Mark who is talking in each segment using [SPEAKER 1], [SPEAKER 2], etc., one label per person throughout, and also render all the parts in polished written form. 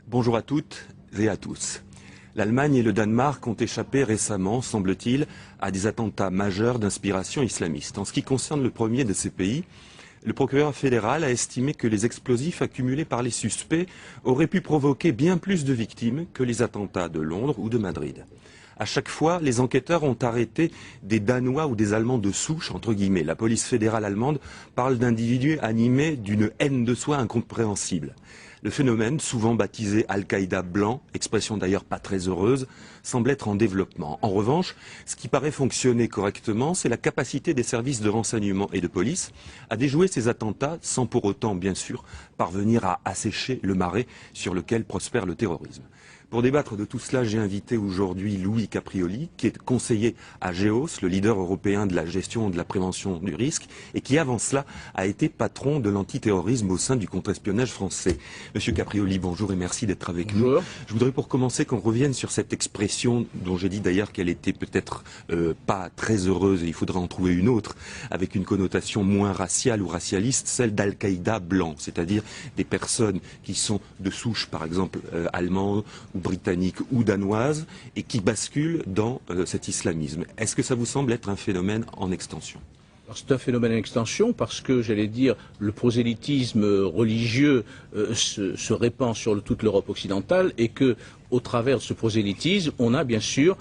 [SPEAKER 1] Bonjour à toutes et à tous. L'Allemagne et le Danemark ont échappé récemment, semble-t-il, à des attentats majeurs d'inspiration islamiste. En ce qui concerne le premier de ces pays, le procureur fédéral a estimé que les explosifs accumulés par les suspects auraient pu provoquer bien plus de victimes que les attentats de Londres ou de Madrid. À chaque fois, les enquêteurs ont arrêté des Danois ou des Allemands de souche, entre guillemets. La police fédérale allemande parle d'individus animés d'une haine de soi incompréhensible. Le phénomène, souvent baptisé Al-Qaïda blanc, expression d'ailleurs pas très heureuse, semble être en développement. En revanche, ce qui paraît fonctionner correctement, c'est la capacité des services de renseignement et de police à déjouer ces attentats sans pour autant, bien sûr, parvenir à assécher le marais sur lequel prospère le terrorisme. Pour débattre de tout cela, j'ai invité aujourd'hui Louis Caprioli, qui est conseiller à GEOS, le leader européen de la gestion et de la prévention du risque, et qui avant cela a été patron de l'antiterrorisme au sein du contre-espionnage français. Monsieur Caprioli, bonjour et merci d'être avec nous. Je voudrais pour commencer qu'on revienne sur cette expression dont j'ai dit d'ailleurs qu'elle était peut-être pas très heureuse et il faudrait en trouver une autre, avec une connotation moins raciale ou racialiste, celle d'Al-Qaïda blanc, c'est-à-dire des personnes qui sont de souche, par exemple, allemande, britannique ou danoise et qui basculent dans cet islamisme. Est-ce que ça vous semble être un phénomène en extension ?
[SPEAKER 2] C'est un phénomène en extension parce que, j'allais dire, le prosélytisme religieux se répand sur toute l'Europe occidentale et que, au travers de ce prosélytisme, on a bien sûr,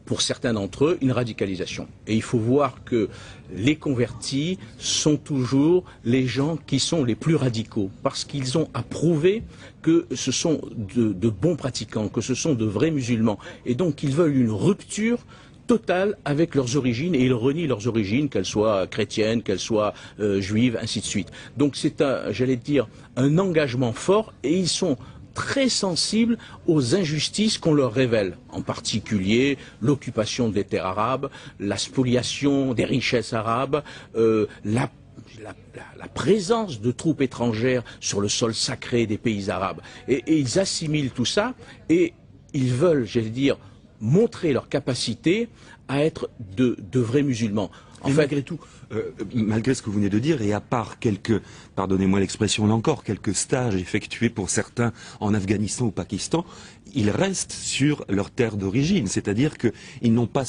[SPEAKER 2] pour certains d'entre eux, une radicalisation. Et il faut voir que les convertis sont toujours les gens qui sont les plus radicaux, parce qu'ils ont approuvé que ce sont de bons pratiquants, que ce sont de vrais musulmans. Et donc ils veulent une rupture totale avec leurs origines, et ils renient leurs origines, qu'elles soient chrétiennes, qu'elles soient juives, ainsi de suite. Donc c'est j'allais dire, un engagement fort, et ils sont très sensibles aux injustices qu'on leur révèle, en particulier l'occupation des terres arabes, la spoliation des richesses arabes, la présence de troupes étrangères sur le sol sacré des pays arabes. Et ils assimilent tout ça et ils veulent, j'allais dire, montrer leur capacité à être de vrais musulmans.
[SPEAKER 1] En fait, malgré tout, malgré ce que vous venez de dire, et à part quelques, pardonnez-moi l'expression là encore, quelques stages effectués pour certains en Afghanistan ou Pakistan, ils restent sur leur terre d'origine, c'est-à-dire qu'ils n'ont pas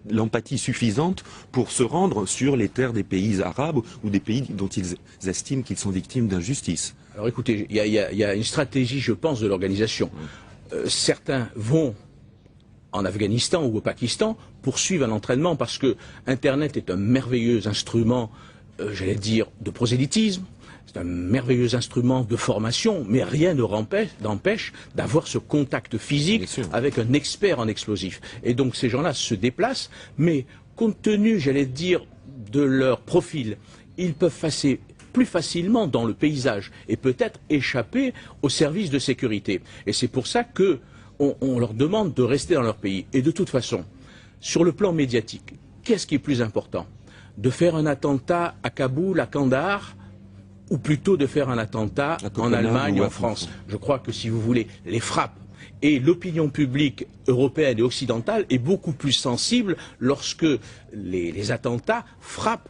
[SPEAKER 1] l'empathie suffisante pour se rendre sur les terres des pays arabes ou des pays dont ils estiment qu'ils sont victimes d'injustice.
[SPEAKER 2] Alors écoutez, il y a une stratégie, je pense, de l'organisation. Certains vont en Afghanistan ou au Pakistan pour suivre un entraînement parce que Internet est un merveilleux instrument, j'allais dire, de prosélytisme, c'est un merveilleux instrument de formation, mais rien ne n'empêche d'avoir ce contact physique avec un expert en explosifs. Et donc ces gens-là se déplacent, mais compte tenu, j'allais dire, de leur profil, ils peuvent passer plus facilement dans le paysage et peut-être échapper aux services de sécurité. Et c'est pour ça que on leur demande de rester dans leur pays. Et de toute façon, sur le plan médiatique, qu'est-ce qui est plus important? De faire un attentat à Kaboul, à Kandahar, ou plutôt de faire un attentat en Allemagne ou en France? Je crois que, si vous voulez, les frappes et l'opinion publique européenne et occidentale est beaucoup plus sensible lorsque les attentats frappent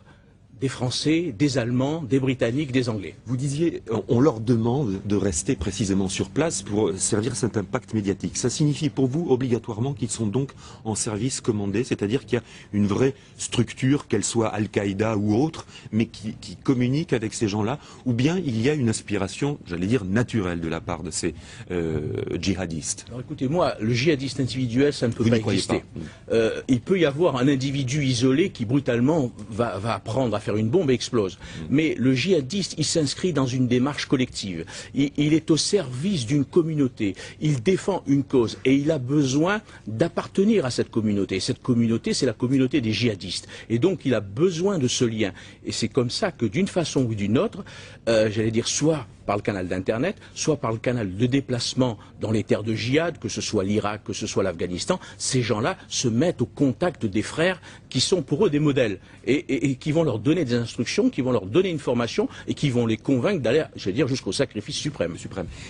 [SPEAKER 2] des Français, des Allemands, des Britanniques, des Anglais.
[SPEAKER 1] Vous disiez, on leur demande de rester précisément sur place pour servir cet impact médiatique. Ça signifie pour vous obligatoirement qu'ils sont donc en service commandé, c'est-à-dire qu'il y a une vraie structure, qu'elle soit Al-Qaïda ou autre, mais qui communique avec ces gens-là, ou bien il y a une inspiration, j'allais dire, naturelle de la part de ces djihadistes?
[SPEAKER 2] Alors écoutez, moi, le djihadiste individuel, ça ne peut pas exister. Il peut y avoir un individu isolé qui brutalement va apprendre à faire une bombe et explose. Mais le djihadiste, il s'inscrit dans une démarche collective. Il est au service d'une communauté. Il défend une cause et il a besoin d'appartenir à cette communauté. Cette communauté, c'est la communauté des djihadistes. Et donc, il a besoin de ce lien. Et c'est comme ça que, d'une façon ou d'une autre, j'allais dire, soit par le canal d'Internet, soit par le canal de déplacement dans les terres de djihad, que ce soit l'Irak, que ce soit l'Afghanistan. Ces gens-là se mettent au contact des frères qui sont pour eux des modèles et qui vont leur donner des instructions, qui vont leur donner une formation et qui vont les convaincre d'aller, je veux dire, jusqu'au sacrifice suprême.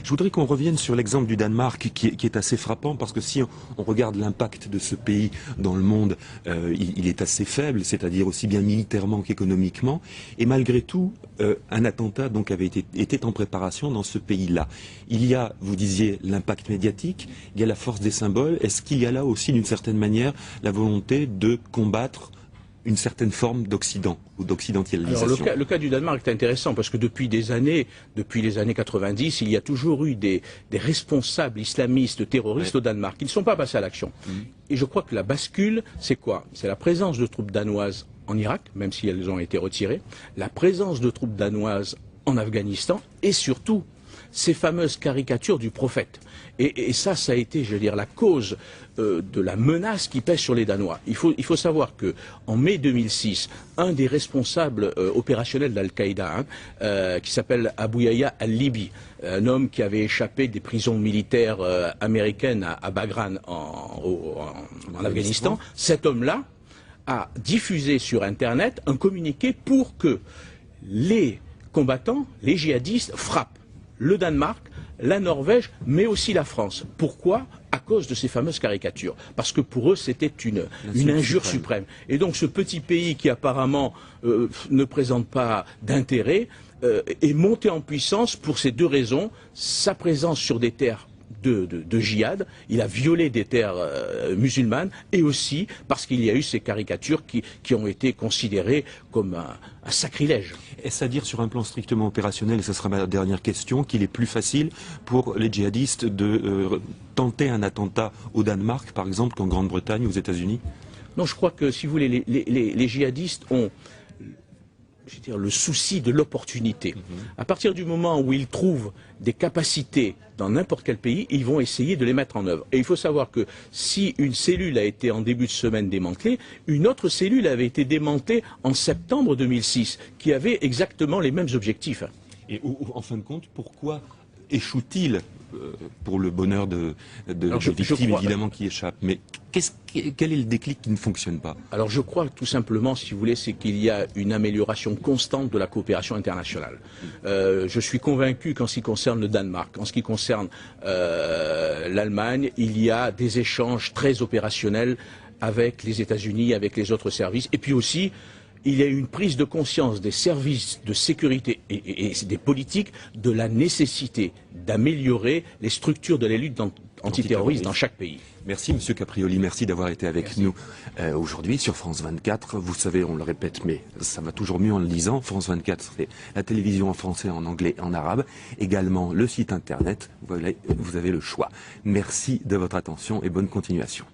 [SPEAKER 1] Je voudrais qu'on revienne sur l'exemple du Danemark qui est assez frappant parce que si on regarde l'impact de ce pays dans le monde, il est assez faible, c'est-à-dire aussi bien militairement qu'économiquement. Et malgré tout, un attentat donc était en préparation dans ce pays-là. Il y a, vous disiez, l'impact médiatique, il y a la force des symboles. Est-ce qu'il y a là aussi, d'une certaine manière, la volonté de combattre une certaine forme d'Occident ou d'occidentalisation?
[SPEAKER 2] Alors le cas du Danemark est intéressant parce que depuis les années 90, il y a toujours eu des responsables islamistes terroristes au Danemark qui ne sont pas passés à l'action. Et je crois que la bascule, c'est quoi? C'est la présence de troupes danoises en Irak, même si elles ont été retirées, la présence de troupes danoises en Afghanistan et surtout ces fameuses caricatures du prophète. Et ça a été, je veux dire, la cause de la menace qui pèse sur les Danois. Il faut savoir que en mai 2006, un des responsables opérationnels d'Al-Qaïda, qui s'appelle Abu Yahya al-Libi, un homme qui avait échappé des prisons militaires américaines à Baghran en Afghanistan, cet homme-là a diffusé sur Internet un communiqué pour que les combattants, les djihadistes, frappent le Danemark, la Norvège, mais aussi la France. Pourquoi? À cause de ces fameuses caricatures. Parce que pour eux, c'était une injure suprême. Et donc ce petit pays qui apparemment ne présente pas d'intérêt est monté en puissance pour ces deux raisons. Sa présence sur des terres de djihad, il a violé des terres musulmanes et aussi parce qu'il y a eu ces caricatures qui ont été considérées comme un sacrilège.
[SPEAKER 1] Est-ce à dire sur un plan strictement opérationnel, et ce sera ma dernière question, qu'il est plus facile pour les djihadistes de tenter un attentat au Danemark, par exemple, qu'en Grande-Bretagne ou aux États-Unis?
[SPEAKER 2] Non, je crois que, si vous voulez, les djihadistes ont, je veux dire, le souci de l'opportunité. À partir du moment où ils trouvent des capacités dans n'importe quel pays, ils vont essayer de les mettre en œuvre. Et il faut savoir que si une cellule a été en début de semaine démantelée, une autre cellule avait été démantelée en septembre 2006, qui avait exactement les mêmes objectifs.
[SPEAKER 1] Et en fin de compte, pourquoi échoue-t-il pour le bonheur de victimes évidemment qui échappent? Mais quel est le déclic qui ne fonctionne pas?
[SPEAKER 2] Alors je crois tout simplement, si vous voulez, c'est qu'il y a une amélioration constante de la coopération internationale. Je suis convaincu qu'en ce qui concerne le Danemark, en ce qui concerne l'Allemagne, il y a des échanges très opérationnels avec les États-Unis, avec les autres services, et puis aussi il y a une prise de conscience des services de sécurité et des politiques de la nécessité d'améliorer les structures de la lutte antiterroriste dans chaque pays.
[SPEAKER 1] Merci Monsieur Caprioli, merci d'avoir été avec nous aujourd'hui sur France 24. Vous savez, on le répète, mais ça va toujours mieux en le disant. France 24, c'est la télévision en français, en anglais, en arabe. Également le site internet, vous avez le choix. Merci de votre attention et bonne continuation.